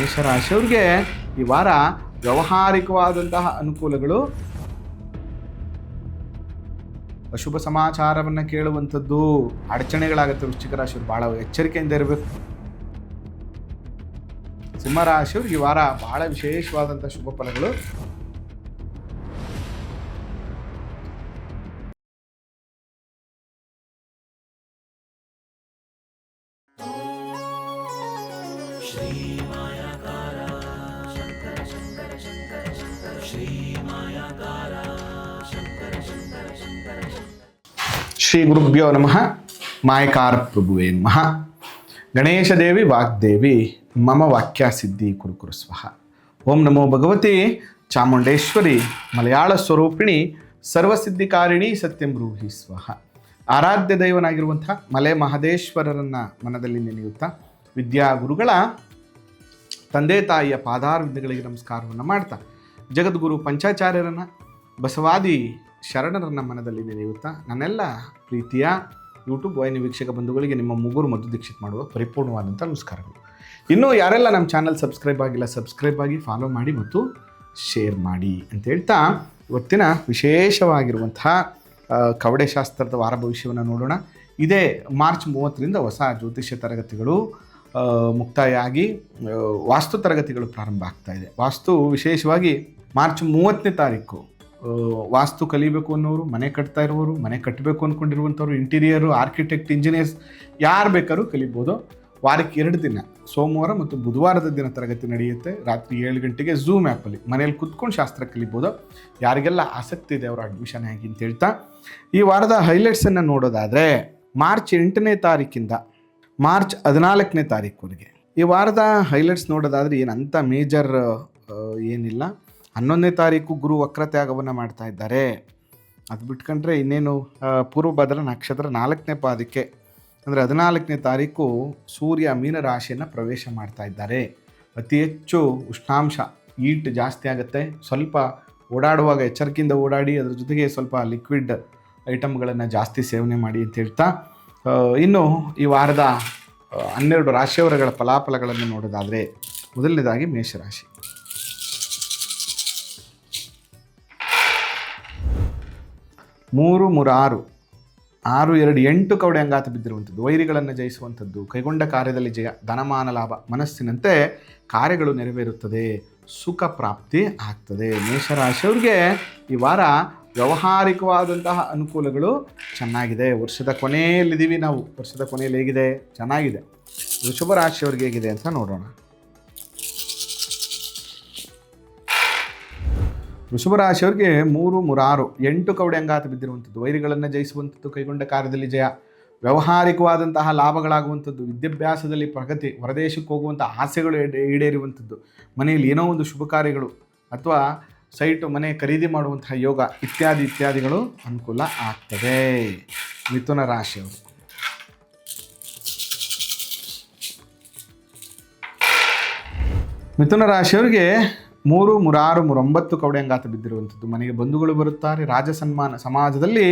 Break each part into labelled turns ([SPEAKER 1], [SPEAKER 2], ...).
[SPEAKER 1] ಮೇಷರಾಶಿಯವ್ರಿಗೆ ಈ ವಾರ ವ್ಯಾವಹಾರಿಕವಾದಂತಹ ಅನುಕೂಲಗಳು, ಅಶುಭ ಸಮಾಚಾರವನ್ನು ಕೇಳುವಂಥದ್ದು, ಅಡಚಣೆಗಳಾಗುತ್ತೆ. ವೃಶ್ಚಿಕ ರಾಶಿಯವರು ಭಾಳ ಎಚ್ಚರಿಕೆಯಿಂದ ಇರಬೇಕು. ಸಿಂಹರಾಶಿಯವ್ರಿಗೆ ಈ ವಾರ ಬಹಳ ವಿಶೇಷವಾದಂಥ ಶುಭ ಫಲಗಳು. ಶ್ರೀ ಗುರುಭ್ಯೋ ನಮಃ. ಮಾಯಕಾರ ಪ್ರಭುವೇ ನಮಃ. ಗಣೇಶ ದೇವಿ ವಾಗ್ದೇವಿ ಮಮ ವಾಕ್ಯ ಸಿದ್ಧಿ ಕುರುಕುರು ಸ್ವಹ. ಓಂ ನಮೋ ಭಗವತಿ ಚಾಮುಂಡೇಶ್ವರಿ ಮಲಯಾಳ ಸ್ವರೂಪಿಣಿ ಸರ್ವಸಿದ್ಧಿಕಾರಿಣಿ ಸತ್ಯಂ ಬ್ರೂಹಿ ಸ್ವಹ. ಆರಾಧ್ಯ ದೈವನಾಗಿರುವಂಥ ಮಲೆ ಮಹದೇಶ್ವರರನ್ನು ಮನದಲ್ಲಿ ನೆನೆಯುತ್ತಾ ವಿದ್ಯಾಗುರುಗಳ ತಂದೆ ತಾಯಿಯ ಪಾದಾರವಿಂದಗಳಿಗೆ ನಮಸ್ಕಾರವನ್ನು ಮಾಡ್ತಾ ಜಗದ್ಗುರು ಪಂಚಾಚಾರ್ಯರನ್ನು ಬಸವಾದಿ ಶರಣರನ್ನು ಮನದಲ್ಲಿ ನೆನೆಯುತ್ತಾ ನನ್ನೆಲ್ಲ ಪ್ರೀತಿಯ ಯೂಟ್ಯೂಬ್ ವಾಹಿನಿ ವೀಕ್ಷಕ ಬಂಧುಗಳಿಗೆ ನಿಮ್ಮ ಮುಗುರು ಮದ್ದು ದೀಕ್ಷಿತ್ ಮಾಡುವ ಪರಿಪೂರ್ಣವಾದಂಥ ನಮಸ್ಕಾರಗಳು. ಇನ್ನೂ ಯಾರೆಲ್ಲ ನಮ್ಮ ಚಾನಲ್ ಸಬ್ಸ್ಕ್ರೈಬ್ ಆಗಿಲ್ಲ, ಸಬ್ಸ್ಕ್ರೈಬ್ ಆಗಿ ಫಾಲೋ ಮಾಡಿ ಮತ್ತು ಶೇರ್ ಮಾಡಿ ಅಂತ ಹೇಳ್ತಾ ಇವತ್ತಿನ ವಿಶೇಷವಾಗಿರುವಂಥ ಕವಡೆ ಶಾಸ್ತ್ರದ ವಾರ ಭವಿಷ್ಯವನ್ನು ನೋಡೋಣ. ಇದೇ ಮಾರ್ಚ್ 30ರಿಂದ ಹೊಸ ಜ್ಯೋತಿಷ್ಯ ತರಗತಿಗಳು ಮುಕ್ತಾಯ ಆಗಿ ವಾಸ್ತು ತರಗತಿಗಳು ಪ್ರಾರಂಭ ಆಗ್ತಾ ಇದೆ. ವಾಸ್ತು ವಿಶೇಷವಾಗಿ ಮಾರ್ಚ್ 30ನೇ ತಾರೀಕು ವಾಸ್ತು ಕಲಿಬೇಕು ಅನ್ನೋರು, ಮನೆ ಕಟ್ತಾ ಇರುವವರು, ಮನೆ ಕಟ್ಟಬೇಕು ಅಂದ್ಕೊಂಡಿರುವಂಥವ್ರು, ಇಂಟೀರಿಯರು, ಆರ್ಕಿಟೆಕ್ಟ್, ಇಂಜಿನಿಯರ್ಸ್ ಯಾರು ಬೇಕಾದ್ರೂ ಕಲಿಬೋದು. ವಾರಕ್ಕೆ 2 ದಿನ, ಸೋಮವಾರ ಮತ್ತು ಬುಧವಾರದ ದಿನ ತರಗತಿ ನಡೆಯುತ್ತೆ. ರಾತ್ರಿ 7 ಗಂಟೆಗೆ ಝೂಮ್ ಆ್ಯಪಲ್ಲಿ ಮನೇಲಿ ಕುತ್ಕೊಂಡು ಶಾಸ್ತ್ರ ಕಲಿಬೋದು. ಯಾರಿಗೆಲ್ಲ ಆಸಕ್ತಿ ಇದೆ ಅವರು ಅಡ್ಮಿಷನ್ ಆಗಿ ಅಂತ ಹೇಳ್ತಾ ಈ ವಾರದ ಹೈಲೈಟ್ಸನ್ನು ನೋಡೋದಾದರೆ ಮಾರ್ಚ್ 8ನೇ ತಾರೀಕಿಂದ ಮಾರ್ಚ್ 14ನೇ ತಾರೀಕುವರೆಗೆ ಈ ವಾರದ ಹೈಲೈಟ್ಸ್ ನೋಡೋದಾದರೆ ಏನಂತ ಮೇಜರ್ ಏನಿಲ್ಲ. 11ನೇ ತಾರೀಕು ಗುರು ವಕ್ರತ್ಯಾಗವನ್ನು ಮಾಡ್ತಾ ಇದ್ದಾರೆ. ಅದು ಬಿಟ್ಕೊಂಡ್ರೆ ಇನ್ನೇನು ಪೂರ್ವಭದ್ರ ನಕ್ಷತ್ರ 4ನೇ ಪಾದಕ್ಕೆ ಅಂದರೆ 14ನೇ ತಾರೀಕು ಸೂರ್ಯ ಮೀನರಾಶಿಯನ್ನು ಪ್ರವೇಶ ಮಾಡ್ತಾ ಇದ್ದಾರೆ. ಅತಿ ಹೆಚ್ಚು ಉಷ್ಣಾಂಶ, ಈಟ್ ಜಾಸ್ತಿ ಆಗುತ್ತೆ. ಸ್ವಲ್ಪ ಓಡಾಡುವಾಗ ಎಚ್ಚರಿಕೆಯಿಂದ ಓಡಾಡಿ, ಅದರ ಜೊತೆಗೆ ಸ್ವಲ್ಪ ಲಿಕ್ವಿಡ್ ಐಟಮ್ಗಳನ್ನು ಜಾಸ್ತಿ ಸೇವನೆ ಮಾಡಿ ಅಂತ ಹೇಳ್ತಾ ಇನ್ನು ಈ ವಾರದ 12 ರಾಶಿಯವರುಗಳ ಫಲಾಫಲಗಳನ್ನು ನೋಡೋದಾದರೆ ಮೊದಲನೇದಾಗಿ ಮೇಷರಾಶಿ. ಮೂರು 6 2 8 ಕವಡೆ ಅಂಗಾತ ಬಿದ್ದಿರುವಂಥದ್ದು, ವೈರಿಗಳನ್ನು ಜಯಿಸುವಂಥದ್ದು, ಕೈಗೊಂಡ ಕಾರ್ಯದಲ್ಲಿ ಜಯ, ಧನಮಾನ ಲಾಭ, ಮನಸ್ಸಿನಂತೆ ಕಾರ್ಯಗಳು ನೆರವೇರುತ್ತದೆ, ಸುಖ ಪ್ರಾಪ್ತಿ ಆಗ್ತದೆ. ಮೇಷರಾಶಿಯವ್ರಿಗೆ ಈ ವಾರ ವ್ಯಾವಹಾರಿಕವಾದಂತಹ ಅನುಕೂಲಗಳು ಚೆನ್ನಾಗಿದೆ. ವರ್ಷದ ಕೊನೆಯಲ್ಲಿದ್ದೀವಿ ನಾವು. ವರ್ಷದ ಕೊನೆಯಲ್ಲಿ ಹೇಗಿದೆ? ಚೆನ್ನಾಗಿದೆ. ವೃಷಭ ರಾಶಿಯವ್ರಿಗೆ ಹೇಗಿದೆ ಅಂತ ನೋಡೋಣ. ವೃಷಭ ರಾಶಿಯವ್ರಿಗೆ 3 6 8 ಕವಡೆ ಅಂಗಾತ ಬಿದ್ದಿರುವಂಥದ್ದು, ವೈರಿಗಳನ್ನು ಜಯಿಸುವಂಥದ್ದು, ಕೈಗೊಂಡ ಕಾರ್ಯದಲ್ಲಿ ಜಯ, ವ್ಯಾವಹಾರಿಕವಾದಂತಹ ಲಾಭಗಳಾಗುವಂಥದ್ದು, ವಿದ್ಯಾಭ್ಯಾಸದಲ್ಲಿ ಪ್ರಗತಿ, ಹೊರದೇಶಕ್ಕೆ ಹೋಗುವಂಥ ಆಸೆಗಳು ಈಡೇರುವಂಥದ್ದು, ಮನೆಯಲ್ಲಿ ಏನೋ ಒಂದು ಶುಭ ಕಾರ್ಯಗಳು ಅಥವಾ ಸೈಟು ಮನೆ ಖರೀದಿ ಮಾಡುವಂತಹ ಯೋಗ ಇತ್ಯಾದಿಗಳು ಅನುಕೂಲ ಆಗ್ತದೆ. ಮಿಥುನ ರಾಶಿಯವರು. ಮಿಥುನ ರಾಶಿಯವರಿಗೆ 3 6 9 ಕವಡೆ ಅಂಗಾತ ಬಿದ್ದಿರುವಂಥದ್ದು, ಮನೆಗೆ ಬಂಧುಗಳು ಬರುತ್ತಾರೆ, ರಾಜ ಸನ್ಮಾನ, ಸಮಾಜದಲ್ಲಿ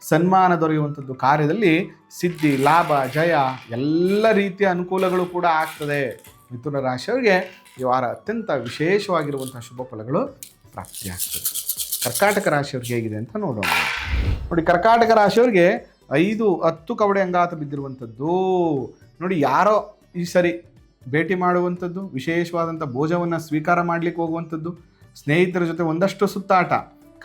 [SPEAKER 1] ಸನ್ಮಾನ ದೊರೆಯುವಂಥದ್ದು, ಕಾರ್ಯದಲ್ಲಿ ಸಿದ್ಧಿ, ಲಾಭ, ಜಯ ಎಲ್ಲ ರೀತಿಯ ಅನುಕೂಲಗಳು ಕೂಡ ಆಗ್ತದೆ. ಮಿಥುನ ರಾಶಿಯವರಿಗೆ ಈ ವಾರ ಅತ್ಯಂತ ವಿಶೇಷವಾಗಿರುವಂಥ ಶುಭ ಫಲಗಳು ಪ್ರಾಪ್ತಿಯಾಗ್ತದೆ. ಕರ್ಕಾಟಕ ರಾಶಿಯವ್ರಿಗೆ ಹೇಗಿದೆ ಅಂತ ನೋಡೋಣ. ನೋಡಿ, ಕರ್ಕಾಟಕ ರಾಶಿಯವ್ರಿಗೆ 5 10 ಕವಡೆ ಅಂಗಾತ ಬಿದ್ದಿರುವಂಥದ್ದು. ನೋಡಿ, ಯಾರೋ ಈ ಸರಿ ಭೇಟಿ ಮಾಡುವಂಥದ್ದು, ವಿಶೇಷವಾದಂಥ ಭೋಜವನ್ನು ಸ್ವೀಕಾರ ಮಾಡಲಿಕ್ಕೆ ಹೋಗುವಂಥದ್ದು, ಸ್ನೇಹಿತರ ಜೊತೆ ಒಂದಷ್ಟು ಸುತ್ತಾಟ,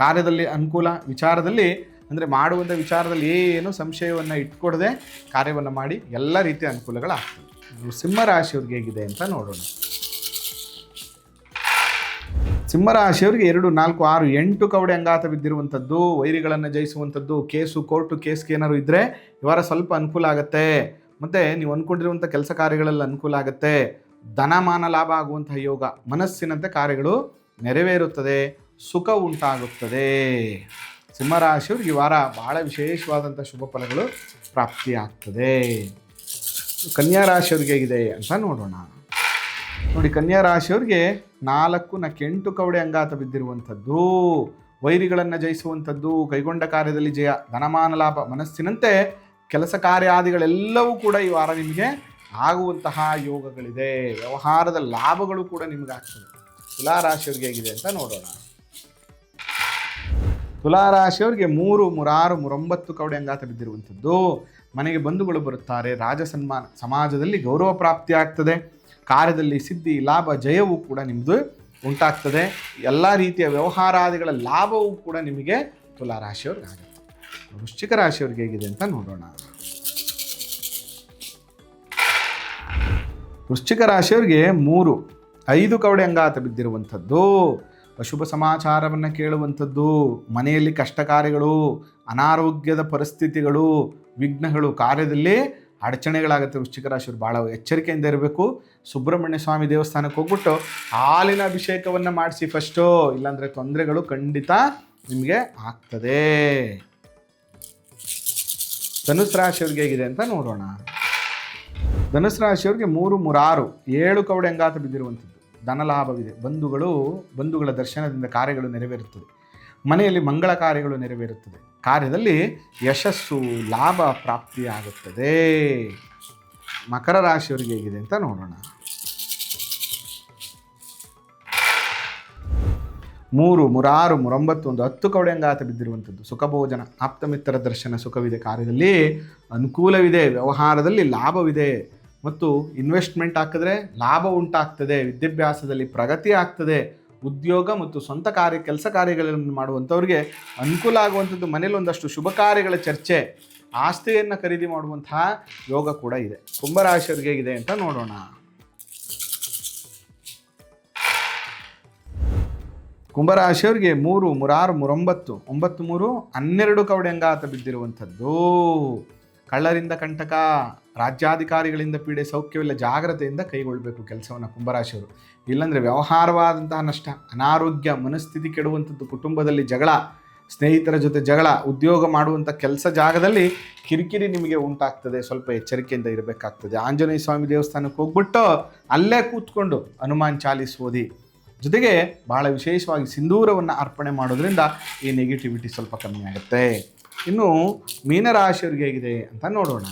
[SPEAKER 1] ಕಾರ್ಯದಲ್ಲಿ ಅನುಕೂಲ, ವಿಚಾರದಲ್ಲಿ ಅಂದರೆ ಮಾಡುವಂಥ ವಿಚಾರದಲ್ಲಿ ಏನು ಸಂಶಯವನ್ನು ಇಟ್ಕೊಡದೆ ಕಾರ್ಯವನ್ನು ಮಾಡಿ ಎಲ್ಲ ರೀತಿಯ ಅನುಕೂಲಗಳಾಗ್ತದೆ. ಸಿಂಹರಾಶಿಯವ್ರಿಗೆ ಹೇಗಿದೆ ಅಂತ ನೋಡೋಣ. ಸಿಂಹರಾಶಿಯವರಿಗೆ 2 4 6 8 ಕವಡೆ ಅಂಗಾತ ಬಿದ್ದಿರುವಂಥದ್ದು, ವೈರಿಗಳನ್ನು ಜಯಿಸುವಂಥದ್ದು, ಕೇಸು ಕೋರ್ಟು ಕೇಸ್ಗೆ ಏನಾದ್ರು ಇದ್ದರೆ ಈ ವಾರ ಸ್ವಲ್ಪ ಅನುಕೂಲ ಆಗುತ್ತೆ. ಮತ್ತು ನೀವು ಅಂದ್ಕೊಂಡಿರುವಂಥ ಕೆಲಸ ಕಾರ್ಯಗಳಲ್ಲಿ ಅನುಕೂಲ ಆಗುತ್ತೆ. ಧನಮಾನ ಲಾಭ ಆಗುವಂತಹ ಯೋಗ, ಮನಸ್ಸಿನಂತೆ ಕಾರ್ಯಗಳು ನೆರವೇರುತ್ತದೆ, ಸುಖ ಉಂಟಾಗುತ್ತದೆ. ಸಿಂಹರಾಶಿಯವ್ರಿಗೆ ಈ ವಾರ ಬಹಳ ವಿಶೇಷವಾದಂಥ ಶುಭ ಫಲಗಳು ಪ್ರಾಪ್ತಿಯಾಗ್ತದೆ. ಕನ್ಯಾ ರಾಶಿಯವ್ರಿಗೆ ಹೇಗಿದೆ ಅಂತ ನೋಡೋಣ. ನೋಡಿ, ಕನ್ಯಾ ರಾಶಿಯವ್ರಿಗೆ 4 8 ಕವಡೆ ಅಂಗಾತ ಬಿದ್ದಿರುವಂಥದ್ದು, ವೈರಿಗಳನ್ನು ಜಯಿಸುವಂಥದ್ದು, ಕೈಗೊಂಡ ಕಾರ್ಯದಲ್ಲಿ ಜಯ, ಧನಮಾನ ಲಾಭ, ಮನಸ್ಸಿನಂತೆ ಕೆಲಸ ಕಾರ್ಯಾದಿಗಳೆಲ್ಲವೂ ಕೂಡ ಈ ವಾರ ನಿಮಗೆ ಆಗುವಂತಹ ಯೋಗಗಳಿದೆ. ವ್ಯವಹಾರದ ಲಾಭಗಳು ಕೂಡ ನಿಮಗಾಗ್ತದೆ. ತುಲಾರಾಶಿಯವರಿಗೆ ಹೇಗಿದೆ ಅಂತ ನೋಡೋಣ. ತುಲಾರಾಶಿಯವರಿಗೆ 3, 3, 6, 9 ಕವಡೆ ಅಂಗಾತ ಬಿದ್ದಿರುವಂಥದ್ದು. ಮನೆಗೆ ಬಂಧುಗಳು ಬರುತ್ತಾರೆ. ರಾಜ ಸನ್ಮಾನ, ಸಮಾಜದಲ್ಲಿ ಗೌರವ ಪ್ರಾಪ್ತಿ ಆಗ್ತದೆ. ಕಾರ್ಯದಲ್ಲಿ ಸಿದ್ಧಿ, ಲಾಭ, ಜಯವೂ ಕೂಡ ನಿಮ್ಮದು ಉಂಟಾಗ್ತದೆ. ಎಲ್ಲ ರೀತಿಯ ವ್ಯವಹಾರಾದಿಗಳ ಲಾಭವೂ ಕೂಡ ನಿಮಗೆ ತುಲಾರಾಶಿಯವ್ರಿಗೆ ಆಗುತ್ತೆ. ವೃಶ್ಚಿಕ ರಾಶಿಯವ್ರಿಗೆ ಹೇಗಿದೆ ಅಂತ ನೋಡೋಣ. ವೃಶ್ಚಿಕ ರಾಶಿಯವರಿಗೆ 3, 5 ಕವಡೆ ಅಂಗಾತ ಬಿದ್ದಿರುವಂಥದ್ದು. ಅಶುಭ ಸಮಾಚಾರವನ್ನು ಕೇಳುವಂಥದ್ದು, ಮನೆಯಲ್ಲಿ ಕಷ್ಟ ಕಾರ್ಯಗಳು, ಅನಾರೋಗ್ಯದ ಪರಿಸ್ಥಿತಿಗಳು, ವಿಘ್ನಗಳು, ಕಾರ್ಯದಲ್ಲಿ ಅಡಚಣೆಗಳಾಗುತ್ತೆ. ವೃಶ್ಚಿಕ ರಾಶಿಯವರು ಭಾಳ ಎಚ್ಚರಿಕೆಯಿಂದ ಇರಬೇಕು. ಸುಬ್ರಹ್ಮಣ್ಯ ಸ್ವಾಮಿ ದೇವಸ್ಥಾನಕ್ಕೆ ಹೋಗ್ಬಿಟ್ಟು ಹಾಲಿನ ಅಭಿಷೇಕವನ್ನು ಮಾಡಿಸಿ ಫಸ್ಟು, ಇಲ್ಲಾಂದರೆ ತೊಂದರೆಗಳು ಖಂಡಿತ ನಿಮಗೆ ಆಗ್ತದೆ. ಧನುಸ್ ರಾಶಿಯವ್ರಿಗೆ ಹೇಗಿದೆ ಅಂತ ನೋಡೋಣ. ಧನುಸ್ ರಾಶಿಯವ್ರಿಗೆ 3, 3, 6, 7 ಕವಡೆ ಅಂಗಾತ ಬಿದ್ದಿರುವಂಥದ್ದು. ಧನಲಾಭವಿದೆ. ಬಂಧುಗಳ ದರ್ಶನದಿಂದ ಕಾರ್ಯಗಳು ನೆರವೇರುತ್ತದೆ. ಮನೆಯಲ್ಲಿ ಮಂಗಳ ಕಾರ್ಯಗಳು ನೆರವೇರುತ್ತದೆ. ಕಾರ್ಯದಲ್ಲಿ ಯಶಸ್ಸು, ಲಾಭ ಪ್ರಾಪ್ತಿಯಾಗುತ್ತದೆ. ಮಕರ ರಾಶಿಯವರಿಗೆ ಹೇಗಿದೆ ಅಂತ ನೋಡೋಣ. 3, 3, 6, 9, 10 ಕವಡೆ ಅಂಗಾತ ಬಿದ್ದಿರುವಂಥದ್ದು. ಸುಖಭೋಜನ, ಆಪ್ತಮಿತ್ತರ ದರ್ಶನ ಸುಖವಿದೆ. ಕಾರ್ಯದಲ್ಲಿ ಅನುಕೂಲವಿದೆ. ವ್ಯವಹಾರದಲ್ಲಿ ಲಾಭವಿದೆ. ಮತ್ತು ಇನ್ವೆಸ್ಟ್ಮೆಂಟ್ ಹಾಕಿದ್ರೆ ಲಾಭ ಉಂಟಾಗ್ತದೆ. ವಿದ್ಯಾಭ್ಯಾಸದಲ್ಲಿ ಪ್ರಗತಿ ಆಗ್ತದೆ. ಉದ್ಯೋಗ ಮತ್ತು ಸ್ವಂತ ಕೆಲಸ ಕಾರ್ಯಗಳನ್ನು ಮಾಡುವಂಥವ್ರಿಗೆ ಅನುಕೂಲ ಆಗುವಂಥದ್ದು. ಮನೇಲಿ ಒಂದಷ್ಟು ಶುಭ ಕಾರ್ಯಗಳ ಚರ್ಚೆ, ಆಸ್ತಿಯನ್ನು ಖರೀದಿ ಮಾಡುವಂತಹ ಯೋಗ ಕೂಡ ಇದೆ. ಕುಂಭರಾಶಿಯವರಿಗೆ ಹೇಗಿದೆ ಅಂತ ನೋಡೋಣ. ಕುಂಭರಾಶಿಯವರಿಗೆ 3, 3, 6, 9, 12 ಕವಡೆ ಅಂಗಾತ ಬಿದ್ದಿರುವಂಥದ್ದು. ಕಳ್ಳರಿಂದ ಕಂಟಕ, ರಾಜ್ಯಾಧಿಕಾರಿಗಳಿಂದ ಪೀಡೆ, ಸೌಖ್ಯವಿಲ್ಲ. ಜಾಗ್ರತೆಯಿಂದ ಕೈಗೊಳ್ಳಬೇಕು ಕೆಲಸವನ್ನು ಕುಂಭರಾಶಿಯವರು. ಇಲ್ಲಾಂದರೆ ವ್ಯವಹಾರವಾದಂತಹ ನಷ್ಟ, ಅನಾರೋಗ್ಯ, ಮನಸ್ಥಿತಿ ಕೆಡುವಂಥದ್ದು, ಕುಟುಂಬದಲ್ಲಿ ಜಗಳ, ಸ್ನೇಹಿತರ ಜೊತೆ ಜಗಳ, ಉದ್ಯೋಗ ಮಾಡುವಂಥ ಕೆಲಸ ಜಾಗದಲ್ಲಿ ಕಿರಿಕಿರಿ ನಿಮಗೆ ಉಂಟಾಗ್ತದೆ. ಸ್ವಲ್ಪ ಎಚ್ಚರಿಕೆಯಿಂದ ಇರಬೇಕಾಗ್ತದೆ. ಆಂಜನೇಯ ಸ್ವಾಮಿ ದೇವಸ್ಥಾನಕ್ಕೆ ಹೋಗ್ಬಿಟ್ಟು ಅಲ್ಲೇ ಕೂತ್ಕೊಂಡು ಹನುಮಾನ್ ಚಾಲೀಸ್ ಓದಿ, ಜೊತೆಗೆ ಭಾಳ ವಿಶೇಷವಾಗಿ ಸಿಂಧೂರವನ್ನು ಅರ್ಪಣೆ ಮಾಡೋದ್ರಿಂದ ಈ ನೆಗೆಟಿವಿಟಿ ಸ್ವಲ್ಪ ಕಮ್ಮಿ ಆಗುತ್ತೆ. ಇನ್ನು ಮೀನರಾಶಿಯವರಿಗೆ ಹೇಗಿದೆ ಅಂತ ನೋಡೋಣ.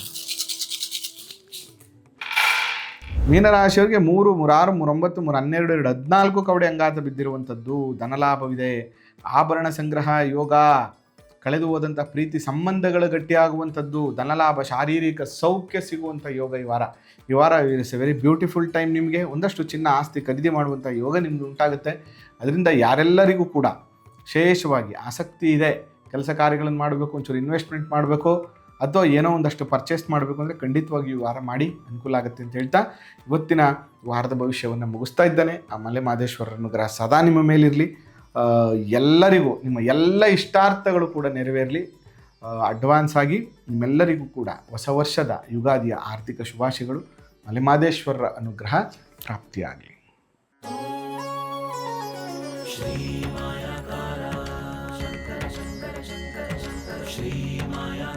[SPEAKER 1] ಮೀನರಾಶಿಯವರಿಗೆ 3, 3, 6, 9, 12, 14 ಕವಡೆ ಅಂಗಾತ ಬಿದ್ದಿರುವಂಥದ್ದು. ಧನಲಾಭವಿದೆ. ಆಭರಣ ಸಂಗ್ರಹ ಯೋಗ, ಕಳೆದು ಹೋದಂಥ ಪ್ರೀತಿ ಸಂಬಂಧಗಳು ಗಟ್ಟಿಯಾಗುವಂಥದ್ದು, ಧನಲಾಭ, ಶಾರೀರಿಕ ಸೌಖ್ಯ ಸಿಗುವಂಥ ಯೋಗ ಈ ವಾರ it's A very beautiful time. ನಿಮಗೆ ಒಂದಷ್ಟು ಚಿನ್ನ ಆಸ್ತಿ ಖರೀದಿ ಮಾಡುವಂಥ ಯೋಗ ನಿಮ್ಮದು ಉಂಟಾಗುತ್ತೆ. ಅದರಿಂದ ಯಾರೆಲ್ಲರಿಗೂ ಕೂಡ ವಿಶೇಷವಾಗಿ ಆಸಕ್ತಿ ಇದೆ, ಕೆಲಸ ಕಾರ್ಯಗಳನ್ನು ಮಾಡಬೇಕು, ಒಂಚೂರು ಇನ್ವೆಸ್ಟ್ಮೆಂಟ್ ಮಾಡಬೇಕು, ಅಥವಾ ಏನೋ ಒಂದಷ್ಟು ಪರ್ಚೇಸ್ ಮಾಡಬೇಕು ಅಂದರೆ ಖಂಡಿತವಾಗಿ ಈ ವಾರ ಮಾಡಿ ಅನುಕೂಲ ಆಗುತ್ತೆ ಅಂತ ಹೇಳ್ತಾ ಇವತ್ತಿನ ವಾರದ ಭವಿಷ್ಯವನ್ನು ಮುಗಿಸ್ತಾ ಇದ್ದಾನೆ. ಆ ಮಲೆ ಮಹದೇಶ್ವರರ ಅನುಗ್ರಹ ಸದಾ ನಿಮ್ಮ ಮೇಲಿರಲಿ. ಎಲ್ಲರಿಗೂ ನಿಮ್ಮ ಎಲ್ಲ ಇಷ್ಟಾರ್ಥಗಳು ಕೂಡ ನೆರವೇರಲಿ. ಅಡ್ವಾನ್ಸ್ ಆಗಿ ನಿಮ್ಮೆಲ್ಲರಿಗೂ ಕೂಡ ಹೊಸ ವರ್ಷದ ಯುಗಾದಿಯ ಆರ್ಥಿಕ ಶುಭಾಶಯಗಳು. ಮಲೆ ಮಹದೇಶ್ವರರ ಅನುಗ್ರಹ ಪ್ರಾಪ್ತಿಯಾಗಲಿ. ಶ್ರೀ ಮಾಯಾ